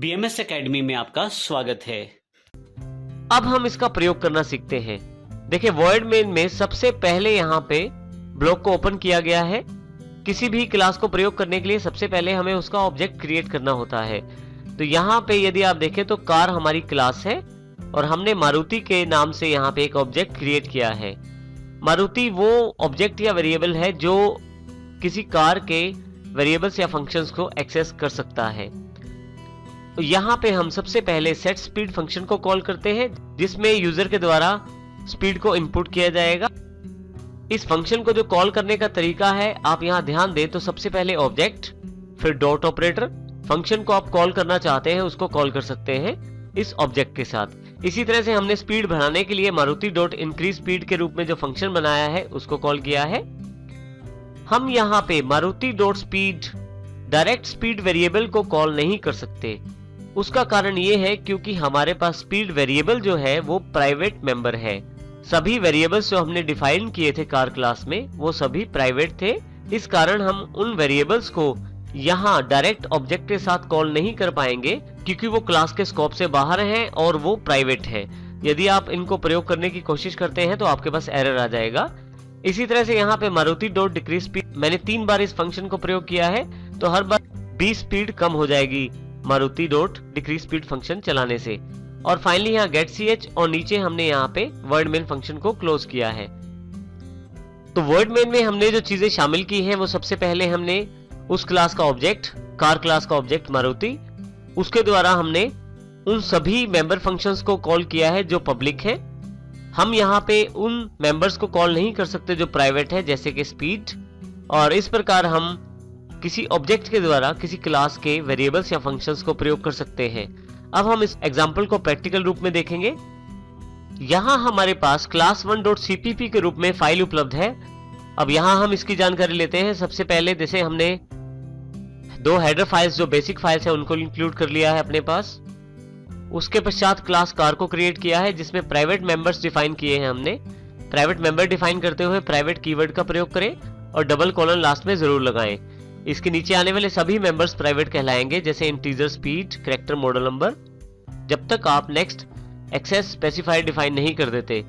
BMS academy में आपका स्वागत है। अब हम इसका प्रयोग करना सीखते हैं। देखिए वॉइड मेन में सबसे पहले यहाँ पे ब्लॉक को ओपन किया गया है। किसी भी क्लास को प्रयोग करने के लिए सबसे पहले हमें उसका ऑब्जेक्ट क्रिएट करना होता है। तो यहाँ पे यदि आप देखें तो कार हमारी क्लास है और हमने मारुति के नाम से यहाँ पे एक ऑब्जेक्ट क्रिएट किया है। मारुति वो ऑब्जेक्ट या वेरिएबल है जो किसी कार के वेरिएबल्स या फंक्शंस को एक्सेस कर सकता है। तो यहाँ पे हम सबसे पहले सेट स्पीड फंक्शन को कॉल करते हैं, जिसमें यूजर के द्वारा स्पीड को इनपुट किया जाएगा। इस फंक्शन को जो कॉल करने का तरीका है, आप यहाँ ध्यान दें तो सबसे पहले ऑब्जेक्ट, फिर डॉट ऑपरेटर। फंक्शन को आप कॉल करना चाहते हैं उसको कॉल कर सकते हैं इस ऑब्जेक्ट के साथ। इसी तरह से हमने स्पीड बढ़ाने के लिए मारुति डॉट इंक्रीज स्पीड के रूप में जो फंक्शन बनाया है उसको कॉल किया है। हम यहाँ पे Maruti dot speed direct speed variable को कॉल नहीं कर सकते। उसका कारण ये है क्योंकि हमारे पास स्पीड वेरिएबल जो है वो प्राइवेट मेंबर है। सभी वेरिएबल्स जो हमने डिफाइन किए थे कार क्लास में वो सभी प्राइवेट थे। इस कारण हम उन वेरिएबल्स को यहाँ डायरेक्ट ऑब्जेक्ट के साथ कॉल नहीं कर पाएंगे क्योंकि वो क्लास के स्कोप से बाहर हैं और वो प्राइवेट है। यदि आप इनको प्रयोग करने की कोशिश करते हैं तो आपके पास एरर आ जाएगा। इसी तरह से यहाँ पे मारुति डॉट डिक्रीज स्पीड मैंने 3 बार इस फंक्शन को प्रयोग किया है, तो हर बार 20 स्पीड कम हो जाएगी Maruti dot decrease speed function चलाने से। और फाइनली यहाँ गेट ch और नीचे हमने यहाँ पे वर्ड मेन फंक्शन को क्लोज किया है। तो वर्ड मेन में हमने जो चीजें शामिल की हैं वो सबसे पहले हमने उस क्लास का ऑब्जेक्ट, कार क्लास का ऑब्जेक्ट मारुति, उसके द्वारा हमने उन सभी मेंबर फंक्शंस को कॉल किया है जो पब्लिक है। हम यहाँ पे उन मेंबर्स को कॉल नहीं कर सकते जो प्राइवेट है, जैसे कि स्पीड। और इस प्रकार हम किसी ऑब्जेक्ट के द्वारा किसी क्लास के वेरिएबल्स या फंक्शंस को प्रयोग कर सकते हैं। अब हम इस एग्जांपल को प्रैक्टिकल रूप में देखेंगे। यहाँ हमारे पास class1.cpp के रूप में फाइल उपलब्ध है। अब यहाँ हम इसकी जानकारी लेते हैं। सबसे पहले जैसे हमने 2 हेडर फाइल्स जो बेसिक फाइल्स है उनको इंक्लूड कर लिया है अपने पास। उसके पश्चात क्लास कार को क्रिएट किया है जिसमें प्राइवेट मेंबर्स डिफाइन किए हैं हमने। प्राइवेट मेंबर डिफाइन करते हुए प्राइवेट कीवर्ड का प्रयोग करें और डबल कॉलन लास्ट में जरूर लगाएं। इसके नीचे आने वाले सभी मेंबर्स प्राइवेट कहलाएंगे, जैसे integer, speed, character, model number, जब तक आप नेक्स्ट एक्सेस स्पेसिफाइड डिफाइन नहीं कर देते।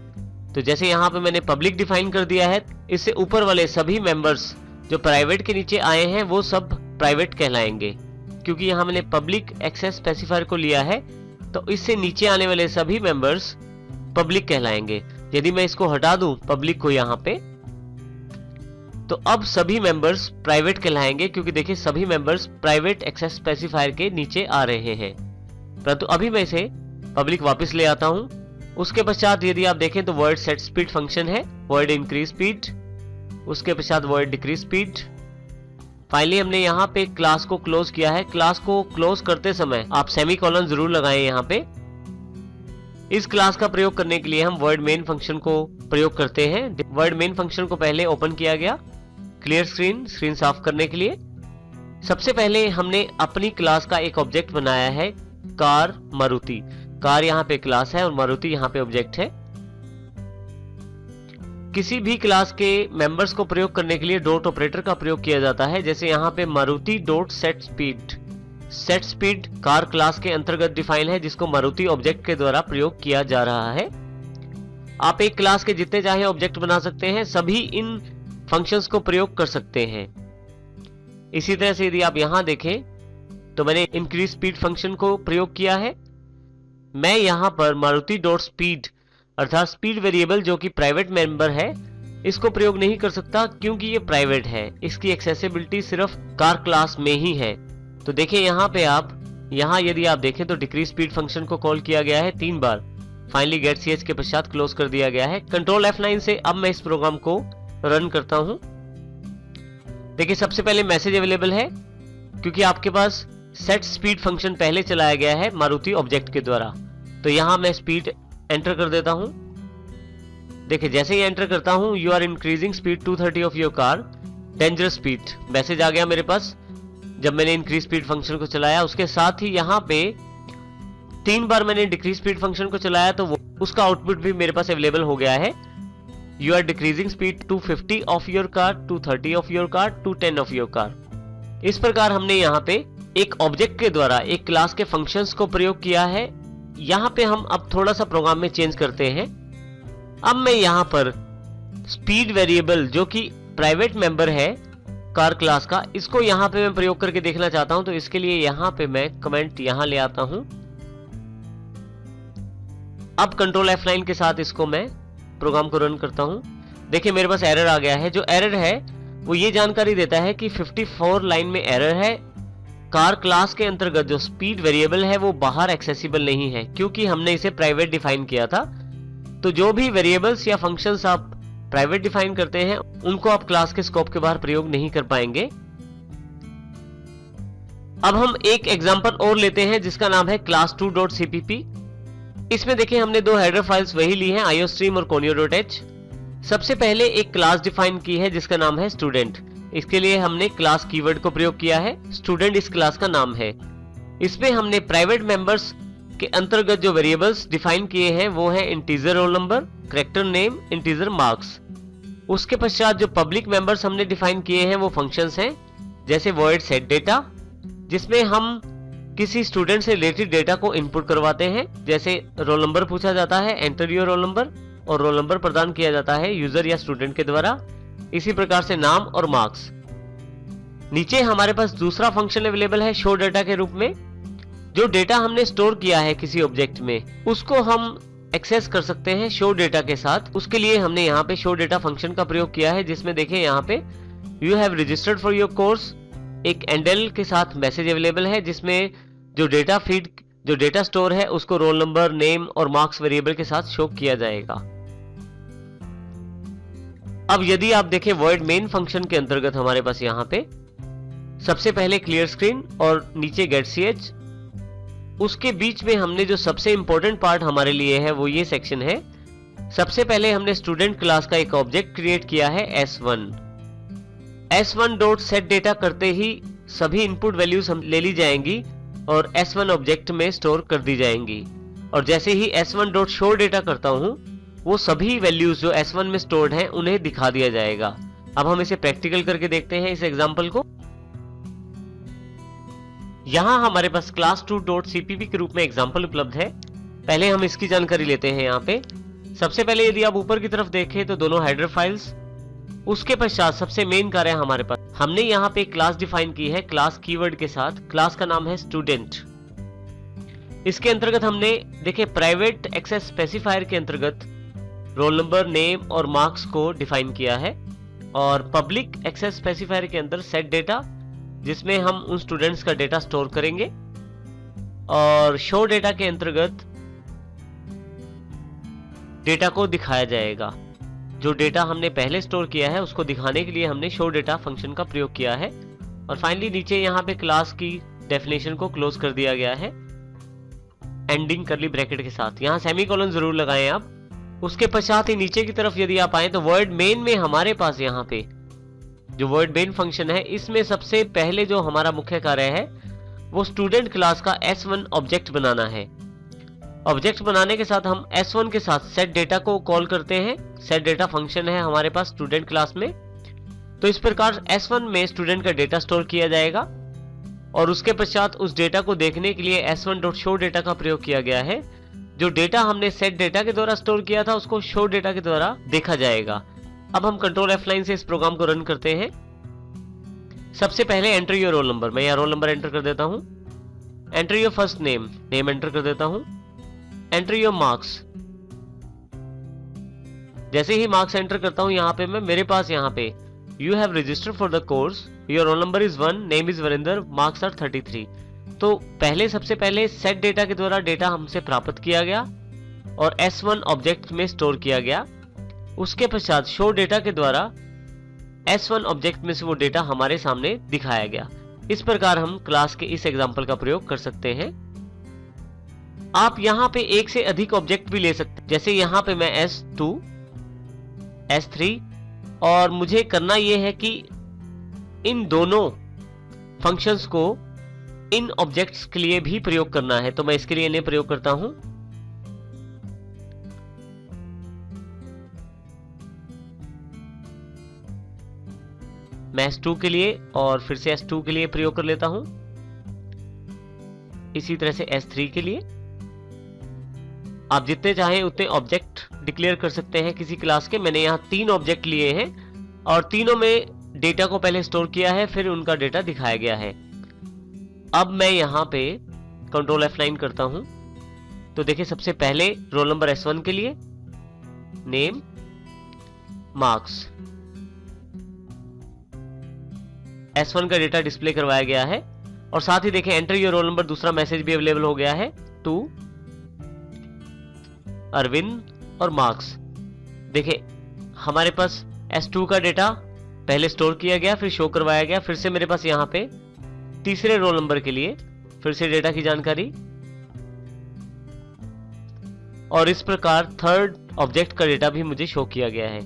तो जैसे यहाँ पे मैंने पब्लिक डिफाइन कर दिया है, इससे ऊपर वाले सभी मेंबर्स जो प्राइवेट के नीचे आए हैं वो सब प्राइवेट कहलाएंगे। क्योंकि यहाँ मैंने पब्लिक एक्सेस स्पेसिफायर को लिया है तो इससे नीचे आने वाले सभी मेंबर्स पब्लिक कहलाएंगे। यदि मैं इसको हटा दूं पब्लिक को यहाँ पे, तो अब सभी मेंबर्स प्राइवेट कहलाएंगे क्योंकि देखिए सभी मेंबर्स प्राइवेट एक्सेस स्पेसिफायर के नीचे आ रहे हैं। परंतु अभी मैं इसे पब्लिक वापस ले आता हूं। उसके पश्चात यदि आप देखें तो वर्ड सेट स्पीड फंक्शन है, वर्ड इंक्रीज स्पीड, उसके पश्चात वर्ड डिक्रीज स्पीड। फाइनली हमने यहाँ पे क्लास को क्लोज किया है। क्लास को क्लोज करते समय आप सेमीकोलन जरूर लगाएं यहाँ पे। इस क्लास का प्रयोग करने के लिए हम वर्ड मेन फंक्शन को प्रयोग करते हैं। वर्ड मेन फंक्शन को पहले ओपन किया गया क्लियर स्क्रीन साफ करने के लिए। सबसे पहले हमने अपनी क्लास का एक ऑब्जेक्ट बनाया है कार मारुति। कार यहाँ पे क्लास है और मारुति यहाँ पे ऑब्जेक्ट है। किसी भी क्लास के मेंबर्स को प्रयोग करने के लिए डॉट ऑपरेटर का प्रयोग किया जाता है, जैसे यहाँ पे Maruti dot set speed. Set speed car class के अंतर्गत डिफाइन है जिसको मारुति ऑब्जेक्ट के द्वारा प्रयोग किया जा रहा है। आप एक क्लास के जितने चाहे ऑब्जेक्ट बना सकते हैं, सभी इन फंक्शंस को प्रयोग कर सकते हैं। इसी तरह से यदि आप यहां देखें तो मैंने इंक्रीज स्पीड फंक्शन को प्रयोग किया है। मैं यहां पर मारुति डॉट स्पीड अर्थात स्पीड वेरिएबल जो कि प्राइवेट मेंबर है इसको प्रयोग नहीं कर सकता क्योंकि ये प्राइवेट है। इसकी एक्सेसिबिलिटी सिर्फ कार क्लास में ही है। तो देखिए यहाँ पे आप यदि आप देखें तो डिक्रीज स्पीड फंक्शन को कॉल किया गया है 3 बार। फाइनली गेट ch के पश्चात क्लोज कर दिया गया है। कंट्रोल F9 से अब मैं इस प्रोग्राम को रन करता हूं। देखिए सबसे पहले मैसेज अवेलेबल है क्योंकि आपके पास सेट स्पीड फंक्शन पहले चलाया गया है मारुति ऑब्जेक्ट के द्वारा। तो यहां मैं स्पीड एंटर कर देता हूं। देखिए जैसे ही एंटर करता हूं, you are increasing speed 230 of your car, dangerous speed, message आ गया मेरे पास जब मैंने इंक्रीज स्पीड फंक्शन को चलाया। उसके साथ ही यहाँ पे 3 बार मैंने डिक्रीज स्पीड फंक्शन को चलाया तो उसका आउटपुट भी मेरे पास अवेलेबल हो गया है। You are decreasing speed 250 of your car, 230 of your car, 210 of your car. इस प्रकार हमने यहाँ पे एक ऑब्जेक्ट के द्वारा एक क्लास के फंक्शंस को प्रयोग किया है। यहां पे हम अब थोड़ा सा प्रोग्राम में चेंज करते हैं। अब मैं यहां पर स्पीड वेरिएबल जो कि प्राइवेट मेंबर है कार क्लास का, इसको यहां पे मैं प्रयोग करके देखना चाहता हूं। तो इसके लिए यहां पे मैं कमेंट यहां ले आता हूं। अब कंट्रोल F9 के साथ इसको मैं प्रोग्राम को रन करता हूं। देखिए मेरे पास एरर आ गया है। जो एरर है वो ये जानकारी देता है कि 54 लाइन में एरर है। कार क्लास के अंतर्गत जो स्पीड वेरिएबल है वो बाहर एक्सेसिबल नहीं है, क्योंकि हमने इसे प्राइवेट डिफाइन किया था। तो जो भी वेरिएबल्स या फंक्शंस आप प्राइवेट डिफाइन करते हैं उनको आप क्लास के स्कोप के बाहर प्रयोग नहीं कर पाएंगे। अब हम एक एग्जांपल और लेते हैं जिसका नाम है class2.cpp। इसमें देखिए हमने दो हेडर फाइल्स वही ली हैं, iostream और conio.h। सबसे पहले एक क्लास डिफाइन की है जिसका नाम है स्टूडेंट। इसके लिए हमने क्लास कीवर्ड को प्रयोग किया है। स्टूडेंट इस क्लास का नाम है। इसमें हमने प्राइवेट मेंबर्स के अंतर्गत जो वेरिएबल्स डिफाइन किए हैं वो है integer roll number, character name, integer marks. उसके पश्चात जो पब्लिक मेंबर्स हमने डिफाइन किए हैं वो फंक्शंस हैं, जैसे void set data, जिसमें हम किसी स्टूडेंट से रिलेटेड डेटा को इनपुट करवाते हैं। जैसे रोल नंबर पूछा जाता है, एंटर योर रोल नंबर, और रोल नंबर प्रदान किया जाता है यूजर या स्टूडेंट के द्वारा। इसी प्रकार से नाम और मार्क्स। नीचे हमारे पास दूसरा फंक्शन अवेलेबल है शो डेटा के रूप में। जो डेटा हमने स्टोर किया है किसी ऑब्जेक्ट में उसको हम एक्सेस कर सकते हैं शो डेटा के साथ। उसके लिए हमने यहाँ पे शो डेटा फंक्शन का प्रयोग किया है, जिसमें देखिए यहाँ पे you have registered for your course एक एंडल के साथ मैसेज अवेलेबल है, जिसमें जो डेटा फीड जो डेटा स्टोर है उसको रोल नंबर, नेम और मार्क्स वेरिएबल के साथ शो किया जाएगा। अब यदि आप देखें void main फंक्शन के अंतर्गत हमारे पास यहाँ पे सबसे पहले क्लियर स्क्रीन और नीचे गेट ch, उसके बीच में हमने जो सबसे इंपॉर्टेंट पार्ट हमारे लिए है वो ये सेक्शन है। सबसे पहले हमने स्टूडेंट क्लास का एक ऑब्जेक्ट क्रिएट किया है s1। s1 dot set data करते ही सभी इनपुट वैल्यूज हम ले ली जाएंगी और s1 ऑब्जेक्ट में स्टोर कर दी जाएंगी। और जैसे ही s1 डॉट शो डेटा करता हूं वो सभी वैल्यूज जो s1 में स्टोर्ड हैं उन्हें दिखा दिया जाएगा। अब हम इसे प्रैक्टिकल करके देखते हैं इस एग्जांपल को। यहां हमारे पास class2.cpp के रूप में एग्जांपल उपलब्ध है। पहले हम इसकी जानकारी लेते हैं। यहाँ पे सबसे पहले यदि आप ऊपर की तरफ देखें तो दोनों हेडर फाइल्स, उसके पश्चात सबसे मेन कार्य हमारे पास हमने यहाँ पे क्लास डिफाइन की है क्लास कीवर्ड के साथ। क्लास का नाम है स्टूडेंट। इसके अंतर्गत हमने देखे प्राइवेट एक्सेस स्पेसिफायर के अंतर्गत रोल नंबर, नेम और मार्क्स को डिफाइन किया है, और पब्लिक एक्सेस स्पेसिफायर के अंदर सेट डेटा, जिसमें हम उन स्टूडेंट्स का डेटा स्टोर करेंगे, और शो डेटा के अंतर्गत डेटा को दिखाया जाएगा। जो डेटा हमने पहले स्टोर किया है उसको दिखाने के लिए हमने शो डेटा फंक्शन का प्रयोग किया है। और फाइनली नीचे यहाँ पे क्लास की डेफिनेशन को क्लोज कर दिया गया है एंडिंग करली ब्रैकेट के साथ। यहाँ सेमीकोलन जरूर लगाएं आप। उसके पश्चात ही नीचे की तरफ यदि आप आए तो void main में हमारे पास यहाँ पे जो void main फंक्शन है, इसमें सबसे पहले जो हमारा मुख्य कार्य है वो स्टूडेंट क्लास का s1 ऑब्जेक्ट बनाना है। ऑब्जेक्ट बनाने के साथ हम s1 के साथ सेट डेटा को कॉल करते हैं। सेट डेटा फंक्शन है हमारे पास स्टूडेंट क्लास में। तो इस प्रकार s1 में स्टूडेंट का डेटा स्टोर किया जाएगा, और उसके पश्चात उस डेटा को देखने के लिए s1.show डेटा का प्रयोग किया गया है। जो डेटा हमने सेट डेटा के द्वारा स्टोर किया था उसको शो डेटा के द्वारा देखा जाएगा। अब हम कंट्रोल F9 से इस प्रोग्राम को रन करते हैं। सबसे पहले एंटर योर रोल नंबर, मैं यहाँ रोल नंबर एंटर कर देता हूँ। Enter your first name, name enter कर देता हूँ। एंटर योर मार्क्स, जैसे ही मार्क्स एंटर करता हूँ यहाँ पे मैं, मेरे पास यहाँ पे you have registered for the course, your roll number is 1, name is Varinder, marks are 33। तो पहले सबसे पहले सेट डेटा के द्वारा डेटा हमसे प्राप्त किया गया और s1 ऑब्जेक्ट में स्टोर किया गया। उसके पश्चात शो डेटा के द्वारा s1 ऑब्जेक्ट में से वो डेटा हमारे सामने दिखाया गया। इस प्रकार हम क्लास के इस एग्जांपल का प्रयोग कर सकते हैं। आप यहाँ पे एक से अधिक ऑब्जेक्ट भी ले सकते हैं। जैसे यहाँ पे मैं s2, s3, और मुझे करना यह है कि इन दोनों फंक्शंस को इन ऑब्जेक्ट्स के लिए भी प्रयोग करना है, तो मैं इसके लिए इन्हें प्रयोग करता हूं। मैं S2 के लिए और फिर से S2 के लिए प्रयोग कर लेता हूं। इसी तरह से S3 के लिए आप जितने चाहें उतने ऑब्जेक्ट डिक्लेयर कर सकते हैं किसी क्लास के। मैंने यहाँ 3 ऑब्जेक्ट लिए हैं और तीनों में डेटा को पहले स्टोर किया है, फिर उनका डेटा दिखाया गया है। अब मैं यहाँ पे कंट्रोल F9 करता हूं तो देखिए सबसे पहले रोल नंबर S1 के लिए नेम मार्क्स, S1 का डेटा डिस्प्ले करवाया गया है और साथ ही देखें एंटर योर रोल नंबर दूसरा मैसेज भी अवेलेबल हो गया है टू अरविंद और मार्क्स। देखिए हमारे पास S2 का डेटा पहले स्टोर किया गया, फिर शो करवाया गया, फिर से मेरे पास यहाँ पे तीसरे रोल नंबर के लिए फिर से डेटा की जानकारी, और इस प्रकार थर्ड ऑब्जेक्ट का डेटा भी मुझे शो किया गया है।